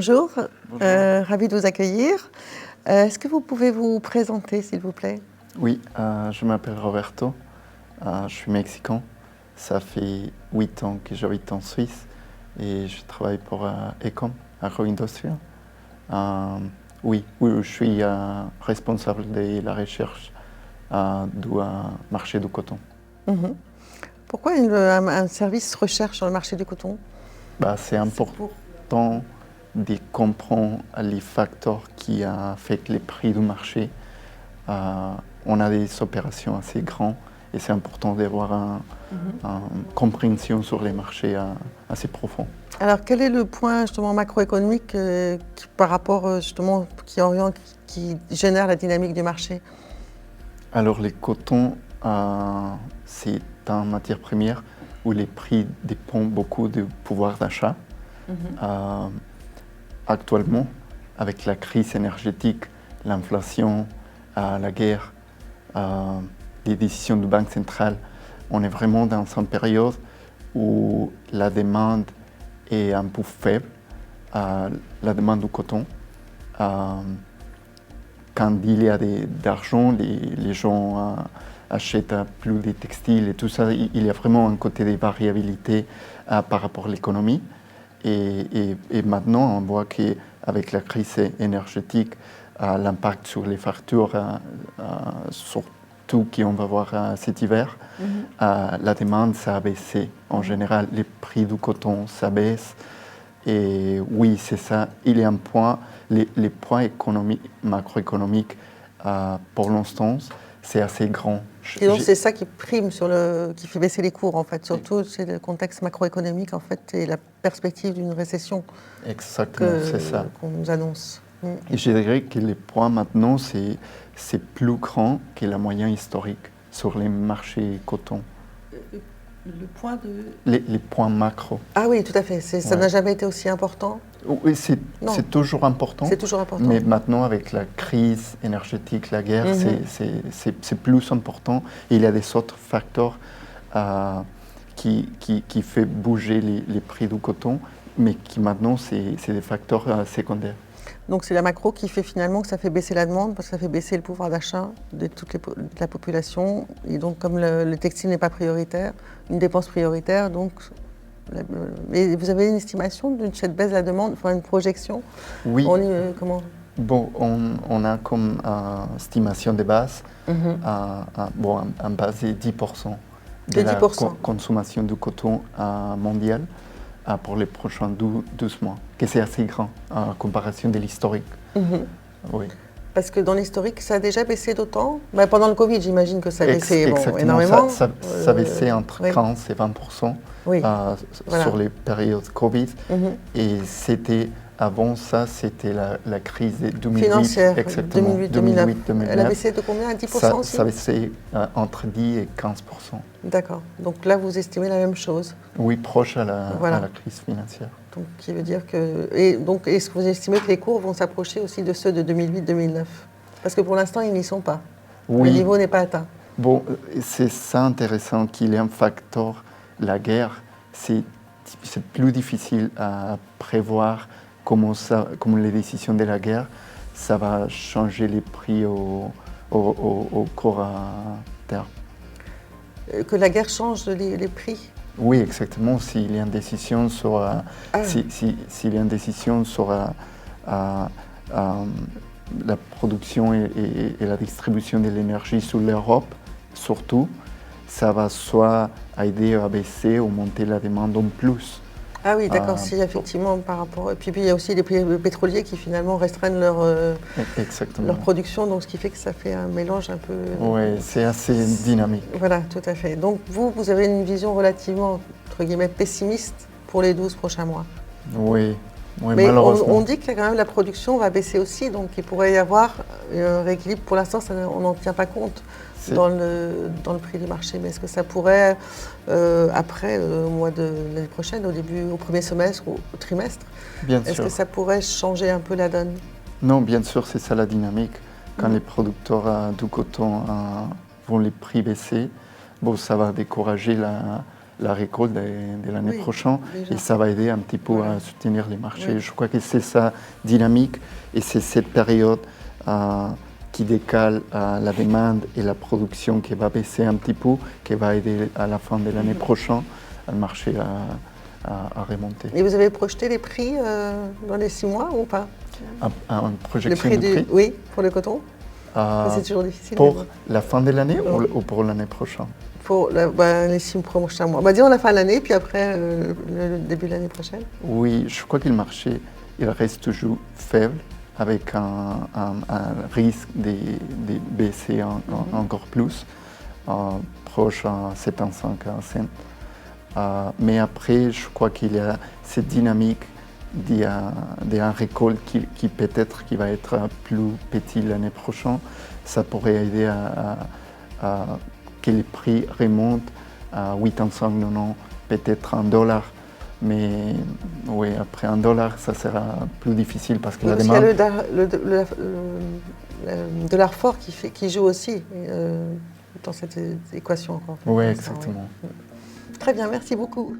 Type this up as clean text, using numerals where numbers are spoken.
Bonjour, Bonjour. ravi de vous accueillir. Est-ce que vous pouvez vous présenter, s'il vous plaît? Oui, je m'appelle Roberto, je suis mexicain. Ça fait 8 ans que j'habite en Suisse et je travaille pour Ecom, Agroindustria. Oui, je suis responsable de la recherche du marché du coton. Mhm. Pourquoi un service recherche sur le marché du coton? C'est important de comprendre les facteurs qui affectent les prix du marché. On a des opérations assez grandes et c'est important d'avoir une compréhension sur les marchés assez profonde. Alors, quel est le point justement macroéconomique par rapport justement qui génère la dynamique du marché? Alors, les cotons, c'est une matière première où les prix dépendent beaucoup du pouvoir d'achat. Actuellement, avec la crise énergétique, l'inflation, la guerre, les décisions de banque centrale, on est vraiment dans une période où la demande est un peu faible, la demande du coton. Quand il y a d'argent, les gens achètent plus de textiles et tout ça. Il y a vraiment un côté de variabilité par rapport à l'économie. Et maintenant, on voit qu'avec la crise énergétique, l'impact sur les factures, surtout qu'on va voir cet hiver, la demande, ça a baissé. En général, les prix du coton, ça baisse. Et oui, c'est ça. Il y a un point, les points macroéconomiques, pour l'instant, c'est assez grand. Et donc c'est ça qui prime qui fait baisser les cours en fait, surtout c'est le contexte macroéconomique en fait et la perspective d'une récession. Exactement, c'est ça. Qu'on nous annonce. Et je dirais que les points maintenant, c'est plus grand que la moyenne historique sur les marchés coton. Le point de... Les points macro. Ah oui, tout à fait. Ça n'a jamais été aussi important? Oui, c'est toujours important. C'est toujours important. Mais maintenant, avec la crise énergétique, la guerre, c'est plus important. Et il y a des autres facteurs qui font bouger les prix du coton, mais qui maintenant, c'est des facteurs secondaires. Donc c'est la macro qui fait finalement que ça fait baisser la demande, parce que ça fait baisser le pouvoir d'achat de la population. Et donc comme le textile n'est pas prioritaire, une dépense prioritaire, donc... Et vous avez une estimation de cette baisse de la demande, enfin une projection? Oui. Comment? Bon, on a comme estimation de base, en base de 10% de la consommation du coton mondial pour les prochains 12 mois, que c'est assez grand en comparaison de l'historique. Oui. Parce que dans l'historique, ça a déjà baissé d'autant? Pendant le Covid, j'imagine que ça a baissé énormément. Ça a baissé entre 15 et 20% sur les périodes Covid. Et avant ça, c'était la crise de 2008. Financière, exactement, 2008-2009. Elle a baissé de combien? À 10% aussi? Ça a baissé entre 10 et 15%. D'accord. Donc là, vous estimez la même chose? Oui, proche à la crise financière. Donc, qui veut dire que... Et donc, est-ce que vous estimez que les cours vont s'approcher aussi de ceux de 2008-2009? Parce que pour l'instant, ils n'y sont pas. Oui. Le niveau n'est pas atteint. Bon, c'est ça intéressant qu'il y ait un facteur, la guerre. C'est plus difficile à prévoir comment les décisions de la guerre, ça va changer les prix au court terme. Que la guerre change les prix? Oui, exactement. S'il y a une décision sur, s'il y a une décision sur la production et la distribution de l'énergie sur l'Europe, surtout, ça va soit aider à baisser ou monter la demande en plus. Ah oui, d'accord, si effectivement par rapport... Et puis il y a aussi les pétroliers qui finalement restreignent leur production, donc ce qui fait que ça fait un mélange un peu... Oui, c'est assez dynamique. Voilà, tout à fait. Donc vous avez une vision relativement, entre guillemets, pessimiste pour les 12 prochains mois. Oui, mais malheureusement. On dit que quand même la production va baisser aussi, donc il pourrait y avoir un rééquilibre. Pour l'instant, on n'en tient pas compte dans le prix du marché. Mais est-ce que ça pourrait, après, au mois de l'année prochaine, au premier semestre ou au trimestre, est-ce que ça pourrait changer un peu la donne? Non, bien sûr, c'est ça la dynamique. Quand les producteurs du coton vont les prix baisser, bon, ça va décourager la récolte de l'année prochaine déjà. et ça va aider un petit peu à soutenir les marchés. Je crois que c'est ça dynamique et c'est cette période qui décale la demande et la production qui va baisser un petit peu, qui va aider à la fin de l'année prochaine le marché à remonter. Et vous avez projeté les prix dans les 6 mois ou pas? Une projection de prix? Oui, pour le coton. C'est toujours difficile. Pour la fin de l'année ou pour l'année prochaine? Pour les 6 prochains mois. Disons la fin de l'année, puis après le début de l'année prochaine. Oui, je crois que le marché il reste toujours faible, avec un risque de baisser encore plus, proche à 75 cents. Mais après, je crois qu'il y a cette dynamique d'un récolte qui peut-être qui va être plus petit l'année prochaine. Ça pourrait aider à que les prix remontent à 8,90 peut-être $1. Mais oui, après $1, ça sera plus difficile parce que la demande... Il y a le dollar fort qui joue aussi dans cette équation encore. Oui, exactement. Très bien, merci beaucoup.